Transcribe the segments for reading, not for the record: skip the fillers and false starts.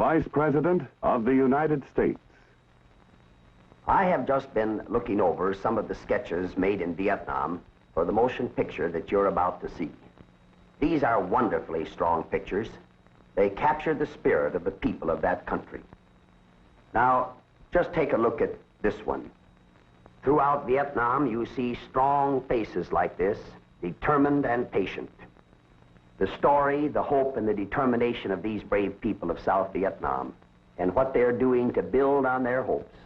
Vice President of the United States. I have just been looking over some of the sketches made in Vietnam for the motion picture that you're about to see. These are wonderfully strong pictures. They capture the spirit of the people of that country. Now, just take a look at this one. Throughout Vietnam, you see strong faces like this, determined and patient. The story, the hope, and the determination of these brave people of South Vietnam and what they're doing to build on their hopes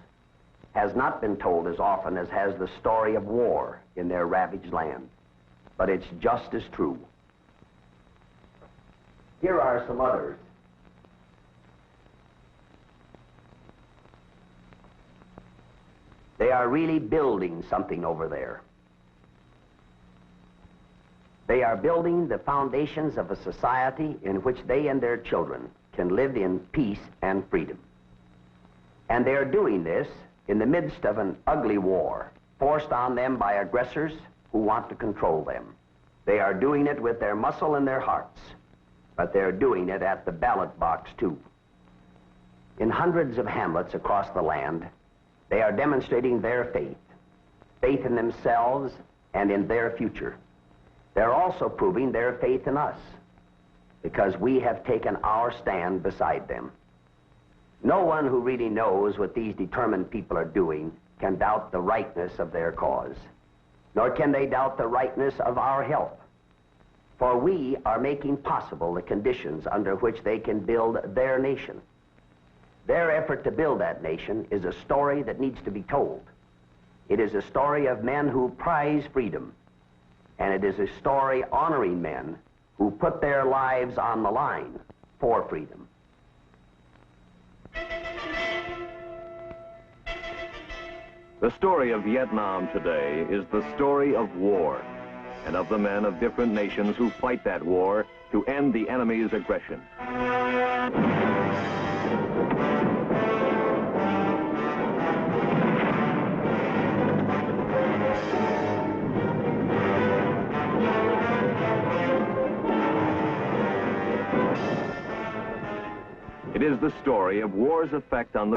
has not been told as often as has the story of war in their ravaged land. But it's just as true. Here are some others. They are really building something over there. They are building the foundations of a society in which they and their children can live in peace and freedom. And they are doing this in the midst of an ugly war, forced on them by aggressors who want to control them. They are doing it with their muscle and their hearts, but they're doing it at the ballot box too. In hundreds of hamlets across the land, they are demonstrating their faith, faith in themselves and in their future. They're also proving their faith in us, because we have taken our stand beside them. No one who really knows what these determined people are doing can doubt the rightness of their cause, nor can they doubt the rightness of our help. For we are making possible the conditions under which they can build their nation. Their effort to build that nation is a story that needs to be told. It is a story of men who prize freedom, and it is a story honoring men who put their lives on the line for freedom. The story of Vietnam today is the story of war and of the men of different nations who fight that war to end the enemy's aggression. It is the story of war's effect on the...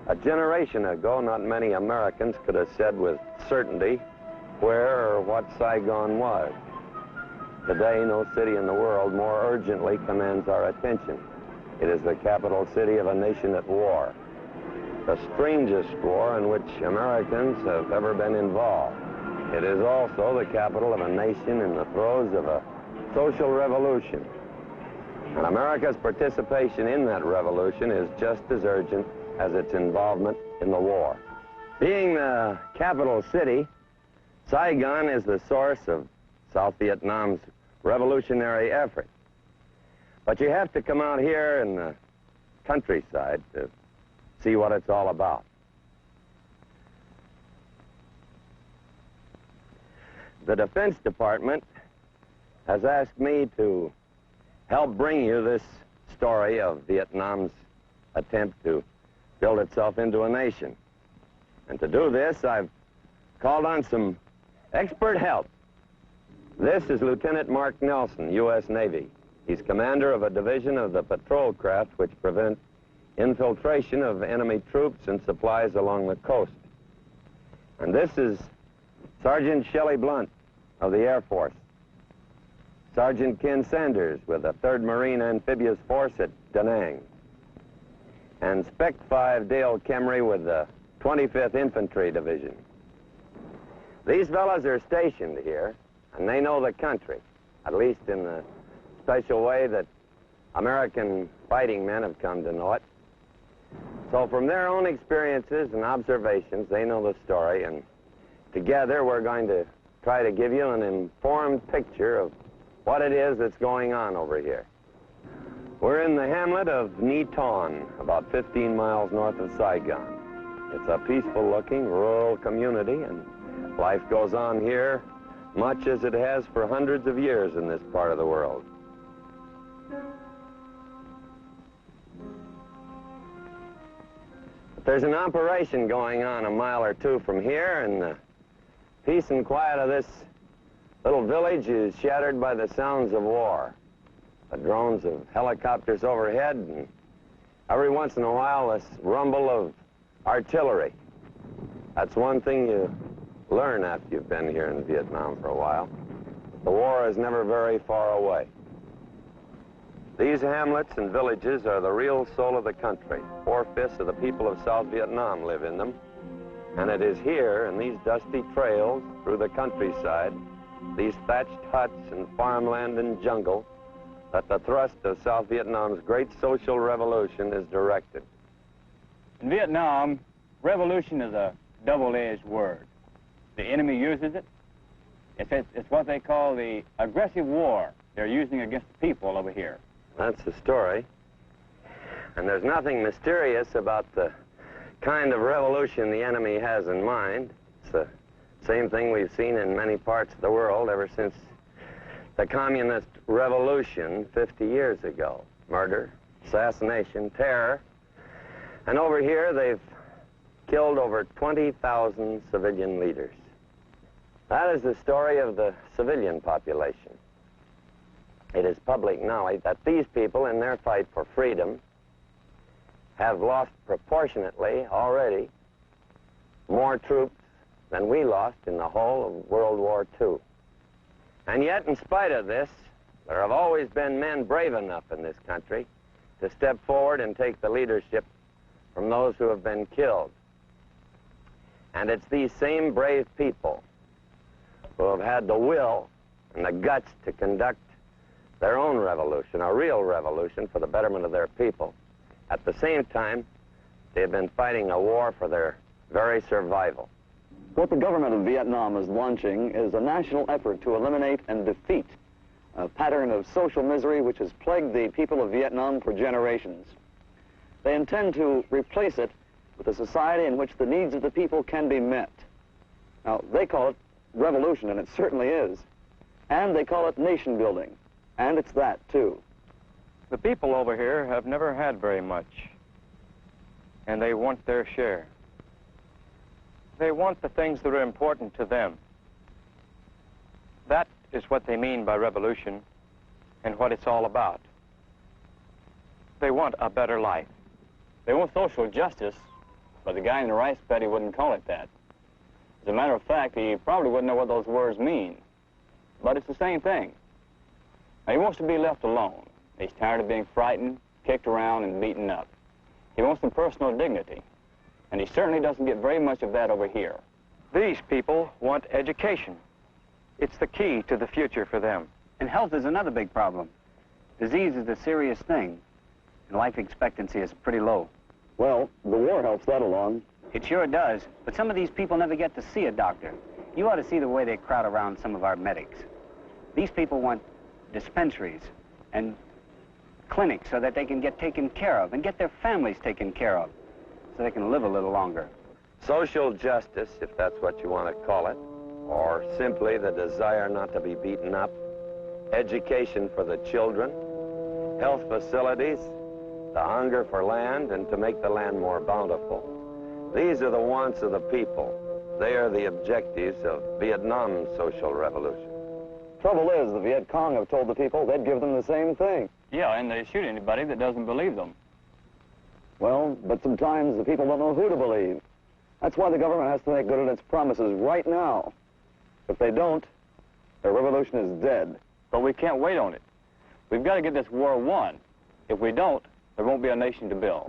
A generation ago, not many Americans could have said with certainty where or what Saigon was. Today, no city in the world more urgently commands our attention. It is the capital city of a nation at war, the strangest war in which Americans have ever been involved. It is also the capital of a nation in the throes of a social revolution. And America's participation in that revolution is just as urgent as its involvement in the war. Being the capital city, Saigon is the source of South Vietnam's revolutionary effort. But you have to come out here in the countryside to see what it's all about. The Defense Department has asked me to help bring you this story of Vietnam's attempt to build itself into a nation. And to do this, I've called on some expert help. This is Lieutenant Mark Nelson, U.S. Navy. He's commander of a division of the patrol craft which prevent infiltration of enemy troops and supplies along the coast. And this is Sergeant Shelley Blunt of the Air Force. Sergeant Ken Sanders with the 3rd Marine Amphibious Force at Da Nang. And Spec 5 Dale Kemmery with the 25th Infantry Division. These fellows are stationed here, and they know the country, at least in the special way that American fighting men have come to know it. So from their own experiences and observations, they know the story, and together we're going to try to give you an informed picture of what it is that's going on over here. We're in the hamlet of Ny Ton, about 15 miles north of Saigon. It's a peaceful-looking rural community, and life goes on here much as it has for hundreds of years in this part of the world. There's an operation going on a mile or two from here, and the peace and quiet of this little village is shattered by the sounds of war. The drones of helicopters overhead, and every once in a while this rumble of artillery. That's one thing you learn after you've been here in Vietnam for a while. The war is never very far away. These hamlets and villages are the real soul of the country. 4/5 of the people of South Vietnam live in them. And it is here, in these dusty trails through the countryside, these thatched huts and farmland and jungle, that the thrust of South Vietnam's great social revolution is directed. In Vietnam, revolution is a double-edged word. The enemy uses it. It's what they call the aggressive war they're using against the people over here. That's the story. And there's nothing mysterious about the kind of revolution the enemy has in mind. It's the same thing we've seen in many parts of the world ever since the communist revolution 50 years ago. Murder, assassination, terror. And over here, they've killed over 20,000 civilian leaders. That is the story of the civilian population. It is public knowledge that these people, in their fight for freedom, have lost proportionately already more troops than we lost in the whole of World War II. And yet, in spite of this, there have always been men brave enough in this country to step forward and take the leadership from those who have been killed. And it's these same brave people who have had the will and the guts to conduct their own revolution, a real revolution for the betterment of their people. At the same time, they've been fighting a war for their very survival. What the government of Vietnam is launching is a national effort to eliminate and defeat a pattern of social misery which has plagued the people of Vietnam for generations. They intend to replace it with a society in which the needs of the people can be met. Now, they call it revolution, and it certainly is. And they call it nation building, and it's that, too. The people over here have never had very much, and they want their share. They want the things that are important to them. That is what they mean by revolution and what it's all about. They want a better life. They want social justice, but the guy in the rice paddy wouldn't call it that. As a matter of fact, he probably wouldn't know what those words mean. But it's the same thing. Now, he wants to be left alone. He's tired of being frightened, kicked around, and beaten up. He wants some personal dignity. And he certainly doesn't get very much of that over here. These people want education. It's the key to the future for them. And health is another big problem. Disease is a serious thing, and life expectancy is pretty low. Well, the war helps that along. It sure does, but some of these people never get to see a doctor. You ought to see the way they crowd around some of our medics. These people want dispensaries and clinics so that they can get taken care of and get their families taken care of so they can live a little longer. Social justice, if that's what you want to call it, or simply the desire not to be beaten up, education for the children, health facilities, the hunger for land and to make the land more bountiful. These are the wants of the people. They are the objectives of Vietnam's social revolution. Trouble is, the Viet Cong have told the people they'd give them the same thing. Yeah, and they shoot anybody that doesn't believe them. Well, but sometimes the people don't know who to believe. That's why the government has to make good on its promises right now. If they don't, their revolution is dead. But we can't wait on it. We've got to get this war won. If we don't, there won't be a nation to build.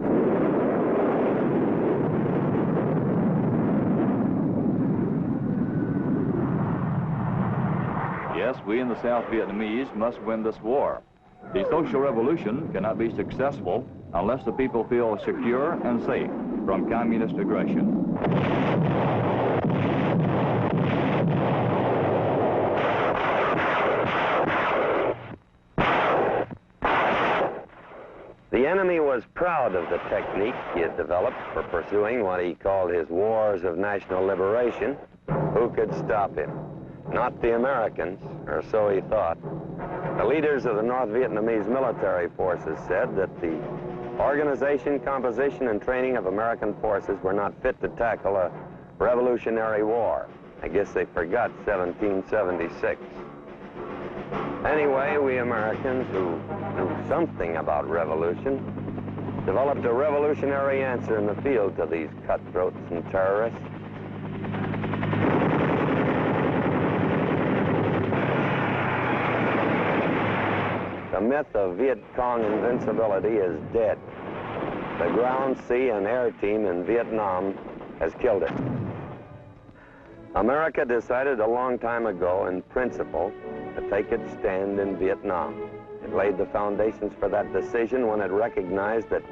Yes, we in the South Vietnamese must win this war. The social revolution cannot be successful unless the people feel secure and safe from communist aggression. The enemy was proud of the technique he had developed for pursuing what he called his wars of national liberation. Who could stop him? Not the Americans, or so he thought. The leaders of the North Vietnamese military forces said that the organization, composition, and training of American forces were not fit to tackle a revolutionary war. I guess they forgot 1776. Anyway, we Americans who knew something about revolution developed a revolutionary answer in the field to these cutthroats and terrorists. The myth of Viet Cong invincibility is dead. The ground, sea, and air team in Vietnam has killed it. America decided a long time ago, in principle, to take its stand in Vietnam. It laid the foundations for that decision when it recognized that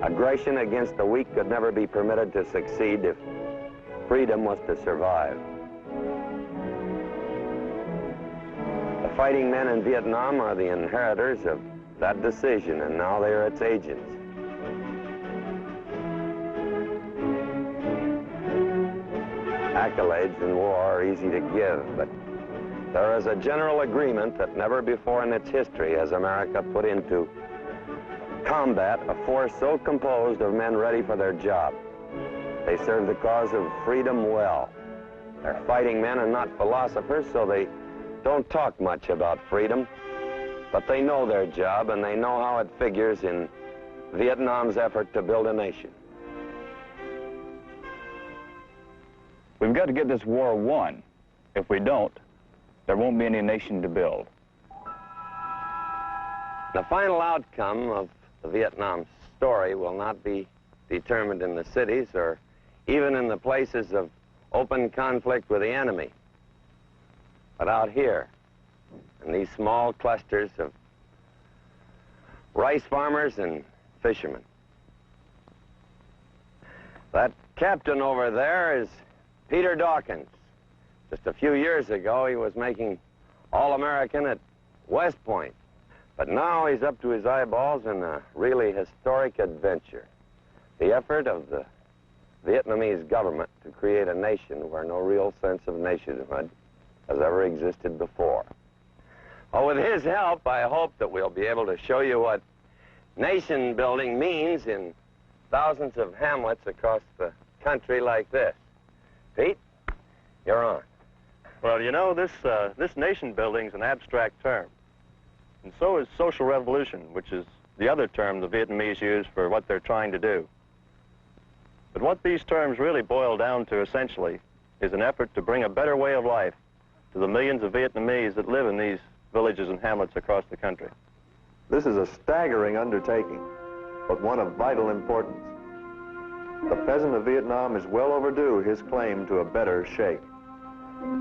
aggression against the weak could never be permitted to succeed if freedom was to survive. The fighting men in Vietnam are the inheritors of that decision, and now they are its agents. Accolades in war are easy to give, but there is a general agreement that never before in its history has America put into combat a force so composed of men ready for their job. They serve the cause of freedom well. They're fighting men and not philosophers, so they don't talk much about freedom, but they know their job and they know how it figures in Vietnam's effort to build a nation. We've got to get this war won. If we don't, there won't be any nation to build. The final outcome of the Vietnam story will not be determined in the cities or even in the places of open conflict with the enemy, but out here, in these small clusters of rice farmers and fishermen. That captain over there is Peter Dawkins. Just a few years ago, he was making All-American at West Point, but now he's up to his eyeballs in a really historic adventure. The effort of the Vietnamese government to create a nation where no real sense of nationhood has ever existed before. Well, with his help, I hope that we'll be able to show you what nation building means in thousands of hamlets across the country like this. Pete, you're on. Well, you know, this nation building is an abstract term. And so is social revolution, which is the other term the Vietnamese use for what they're trying to do. But what these terms really boil down to, essentially, is an effort to bring a better way of life to the millions of Vietnamese that live in these villages and hamlets across the country. This is a staggering undertaking, but one of vital importance. The peasant of Vietnam is well overdue his claim to a better shake.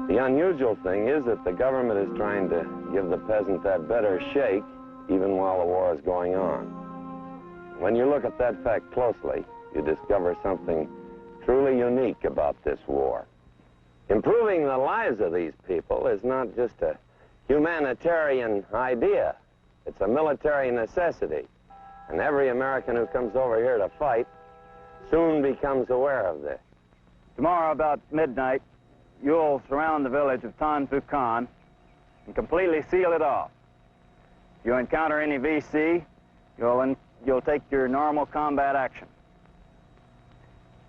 The unusual thing is that the government is trying to give the peasant that better shake even while the war is going on. When you look at that fact closely, you discover something truly unique about this war. Improving the lives of these people is not just a humanitarian idea. It's a military necessity. And every American who comes over here to fight soon becomes aware of this. Tomorrow about midnight, you'll surround the village of Tan Phu Can and completely seal it off. If you encounter any VC, you'll take your normal combat action.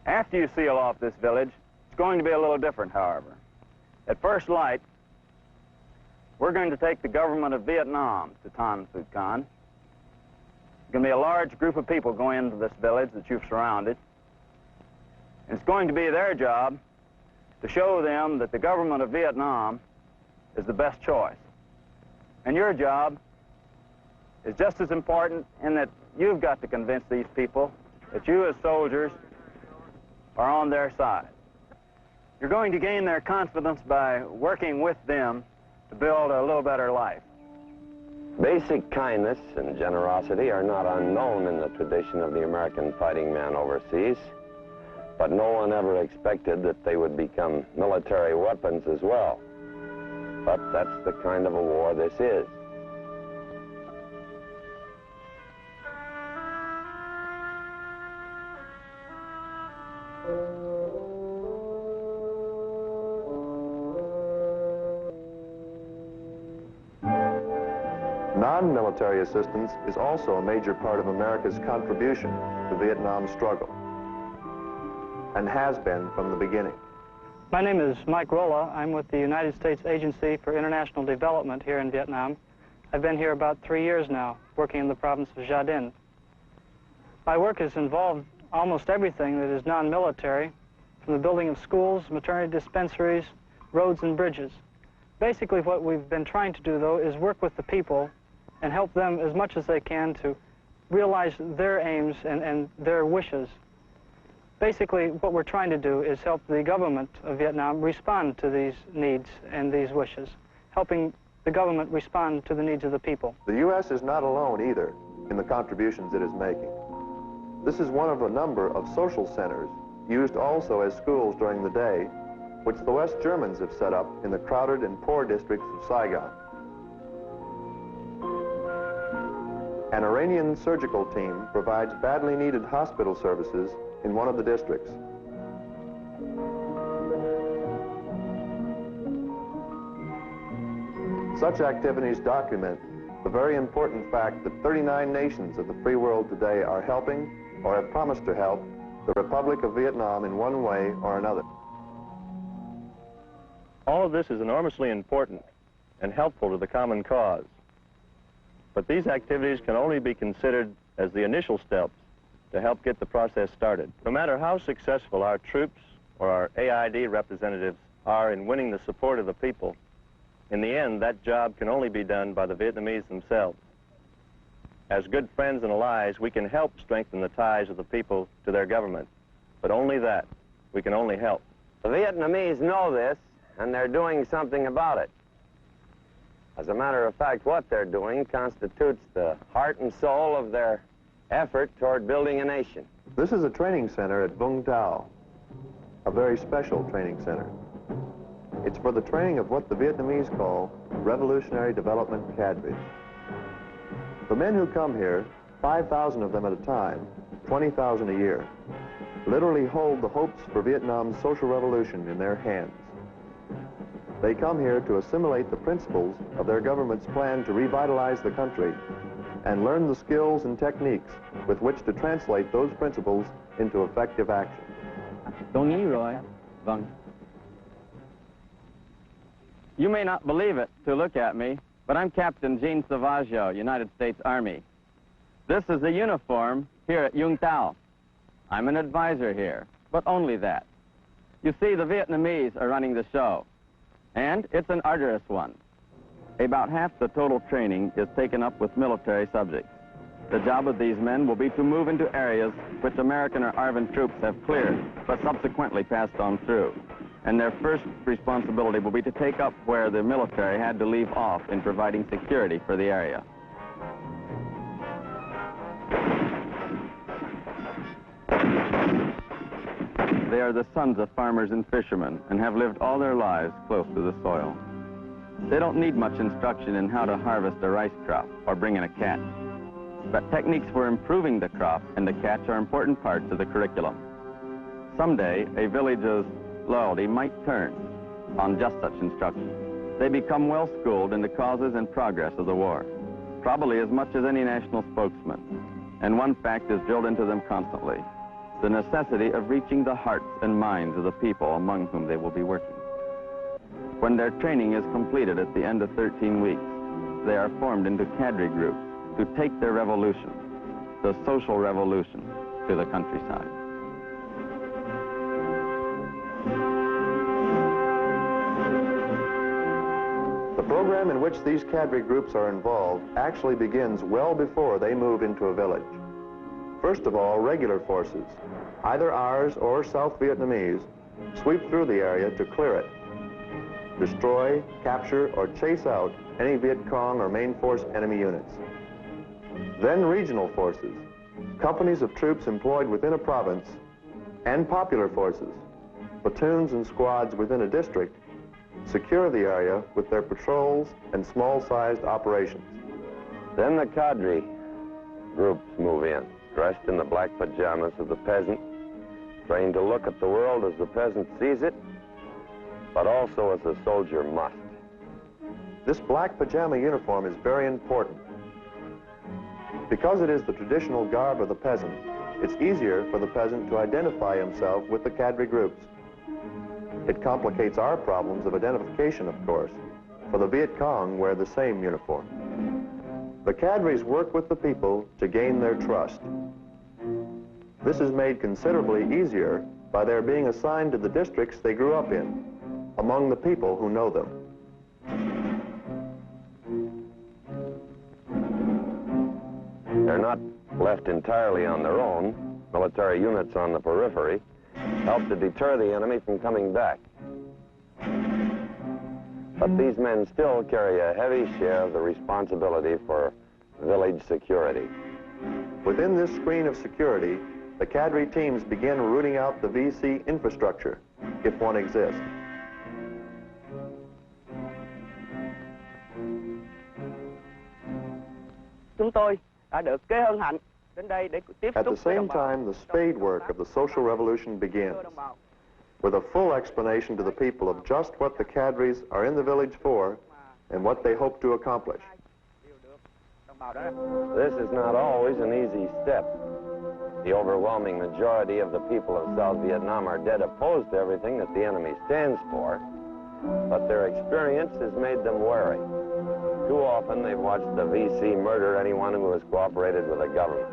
After you seal off this village, it's going to be a little different, however. At first light, we're going to take the government of Vietnam to Tan Phu Can. There's going to be a large group of people going into this village that you've surrounded. And it's going to be their job to show them that the government of Vietnam is the best choice. And your job is just as important in that you've got to convince these people that you as soldiers are on their side. You're going to gain their confidence by working with them to build a little better life. Basic kindness and generosity are not unknown in the tradition of the American fighting man overseas, but no one ever expected that they would become military weapons as well. But that's the kind of a war this is. Non-military assistance is also a major part of America's contribution to Vietnam's struggle, and has been from the beginning. My name is Mike Rolla. I'm with the United States Agency for International Development here in Vietnam. I've been here about 3 years now, working in the province of Gia Dinh. My work has involved almost everything that is non-military, from the building of schools, maternity dispensaries, roads and bridges. Basically what we've been trying to do, though, is work with the people and help them as much as they can to realize their aims and their wishes. Basically, what we're trying to do is help the government of Vietnam respond to these needs and these wishes, helping the government respond to the needs of the people. The U.S. is not alone either in the contributions it is making. This is one of a number of social centers used also as schools during the day, which the West Germans have set up in the crowded and poor districts of Saigon. An Iranian surgical team provides badly needed hospital services in one of the districts. Such activities document the very important fact that 39 nations of the free world today are helping or have promised to help the Republic of Vietnam in one way or another. All of this is enormously important and helpful to the common cause. But these activities can only be considered as the initial steps to help get the process started. No matter how successful our troops or our AID representatives are in winning the support of the people, in the end, that job can only be done by the Vietnamese themselves. As good friends and allies, we can help strengthen the ties of the people to their government, but only that. We can only help. The Vietnamese know this, and they're doing something about it. As a matter of fact, what they're doing constitutes the heart and soul of their effort toward building a nation. This is a training center at Vung Tau, a very special training center. It's for the training of what the Vietnamese call revolutionary development cadres. The men who come here, 5,000 of them at a time, 20,000 a year, literally hold the hopes for Vietnam's social revolution in their hands. They come here to assimilate the principles of their government's plan to revitalize the country and learn the skills and techniques with which to translate those principles into effective action. Tôi nghĩ rồi. Vâng. You may not believe it to look at me, but I'm Captain Gene Savaggio, United States Army. This is the uniform here at Vung Tau. I'm an advisor here, but only that. You see, the Vietnamese are running the show, and it's an arduous one. About half the total training is taken up with military subjects. The job of these men will be to move into areas which American or ARVN troops have cleared, but subsequently passed on through. And their first responsibility will be to take up where the military had to leave off in providing security for the area. They are the sons of farmers and fishermen and have lived all their lives close to the soil. They don't need much instruction in how to harvest a rice crop or bring in a catch. But techniques for improving the crop and the catch are important parts of the curriculum. Someday, a village's loyalty might turn on just such instruction. They become well schooled in the causes and progress of the war, probably as much as any national spokesman. And one fact is drilled into them constantly: the necessity of reaching the hearts and minds of the people among whom they will be working. When their training is completed at the end of 13 weeks, they are formed into cadre groups to take their revolution, the social revolution, to the countryside. The program in which these cadre groups are involved actually begins well before they move into a village. First of all, regular forces, either ours or South Vietnamese, sweep through the area to clear it, destroy, capture, or chase out any Viet Cong or main force enemy units. Then regional forces, companies of troops employed within a province, and popular forces, platoons and squads within a district, secure the area with their patrols and small-sized operations. Then the cadre groups move in, dressed in the black pajamas of the peasant, trained to look at the world as the peasant sees it, but also as the soldier must. This black pajama uniform is very important. Because it is the traditional garb of the peasant, it's easier for the peasant to identify himself with the cadre groups. It complicates our problems of identification, of course, for the Viet Cong wear the same uniform. The cadres work with the people to gain their trust. This is made considerably easier by their being assigned to the districts they grew up in, among the people who know them. They're not left entirely on their own. Military units on the periphery help to deter the enemy from coming back. But these men still carry a heavy share of the responsibility for village security. Within this screen of security, the cadre teams begin rooting out the VC infrastructure, if one exists. Chúng tôi đã được kế hân hạnh đến đây để tiếp At the xúc với same đồng bào. time, the spade work of the social revolution begins, with a full explanation to the people of just what the cadres are in the village for and what they hope to accomplish. This is not always an easy step. The overwhelming majority of the people of South Vietnam are dead opposed to everything that the enemy stands for, but their experience has made them wary. Too often they've watched the VC murder anyone who has cooperated with the government.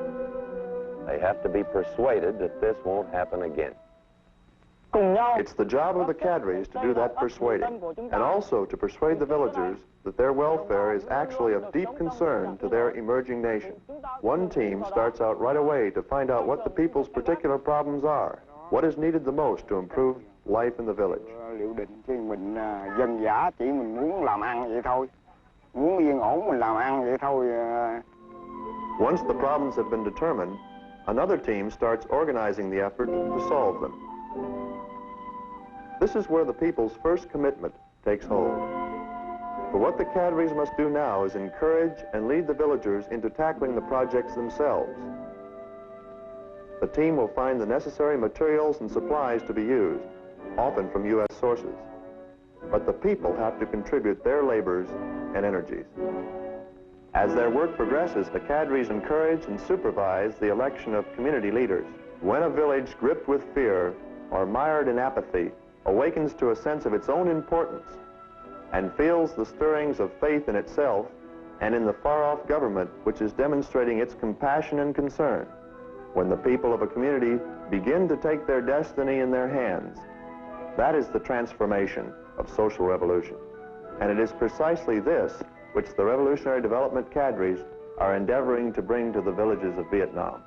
They have to be persuaded that this won't happen again. It's the job of the cadres to do that persuading, and also to persuade the villagers that their welfare is actually of deep concern to their emerging nation. One team starts out right away to find out what the people's particular problems are, what is needed the most to improve life in the village. Liệu định chứ mình dân dã chỉ mình muốn làm ăn vậy thôi, muốn yên ổn mình làm ăn vậy thôi. Once the problems have been determined, another team starts organizing the effort to solve them. This is where the people's first commitment takes hold. But what the cadres must do now is encourage and lead the villagers into tackling the projects themselves. The team will find the necessary materials and supplies to be used, often from U.S. sources. But the people have to contribute their labors and energies. As their work progresses, the cadres encourage and supervise the election of community leaders. When a village gripped with fear or mired in apathy awakens to a sense of its own importance and feels the stirrings of faith in itself and in the far-off government which is demonstrating its compassion and concern, when the people of a community begin to take their destiny in their hands, that is the transformation of social revolution. And it is precisely this which the Revolutionary Development cadres are endeavoring to bring to the villages of Vietnam.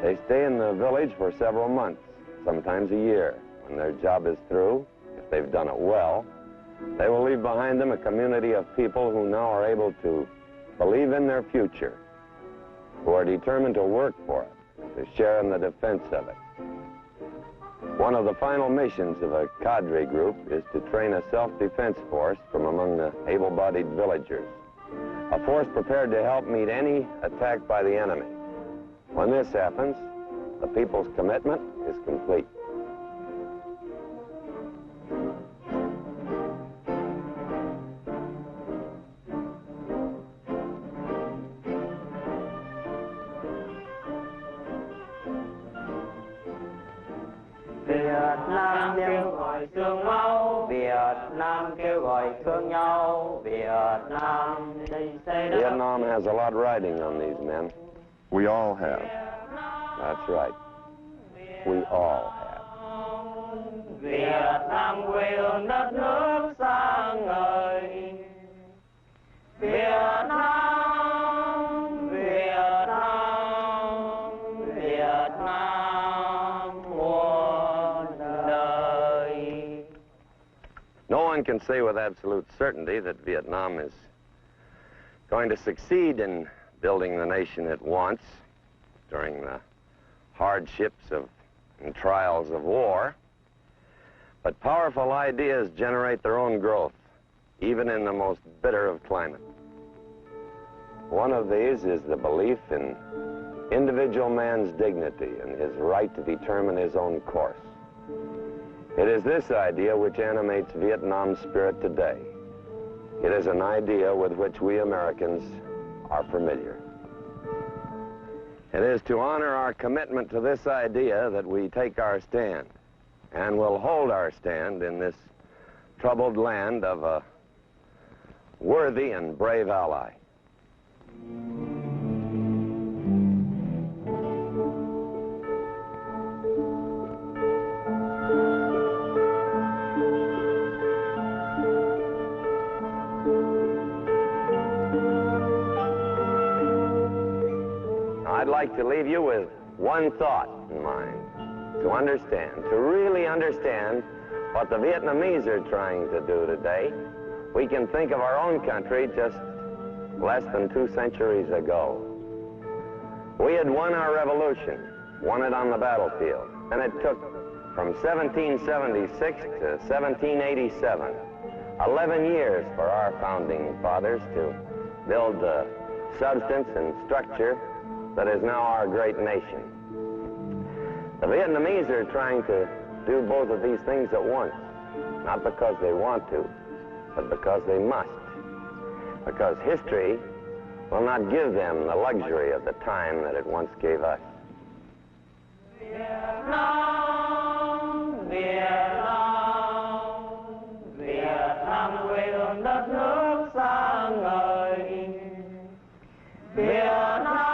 They stay in the village for several months, sometimes a year. When their job is through, if they've done it well, they will leave behind them a community of people who now are able to believe in their future, who are determined to work for it, to share in the defense of it. One of the final missions of a cadre group is to train a self-defense force from among the able-bodied villagers, a force prepared to help meet any attack by the enemy. When this happens, the people's commitment is complete. Việt Nam kêu gọi thương máu, Việt Nam kêu gọi thương nhau, Việt Nam đây xây đất. Vietnam has a lot riding on these men. We all have. That's right. We all have. Việt Nam quê hương đất nước sáng ngời. Việt Nam, Việt Nam, Việt Nam muôn đời. No one can say with absolute certainty that Vietnam is going to succeed in building the nation it wants during the hardships and trials of war. But powerful ideas generate their own growth, even in the most bitter of climate. One of these is the belief in individual man's dignity and his right to determine his own course. It is this idea which animates Vietnam's spirit today. It is an idea with which we Americans are familiar. It is to honor our commitment to this idea that we take our stand, and will hold our stand in this troubled land of a worthy and brave ally. I'd like to leave you with one thought in mind, to understand, to really understand what the Vietnamese are trying to do today. We can think of our own country just less than 2 centuries ago. We had won our revolution, won it on the battlefield, and it took from 1776 to 1787, 11 years for our founding fathers to build the substance and structure that is now our great nation. The Vietnamese are trying to do both of these things at once, not because they want to, but because they must. Because history will not give them the luxury of the time that it once gave us. Vietnam, Vietnam, Vietnam quê hương đất nước sáng ngời. Vietnam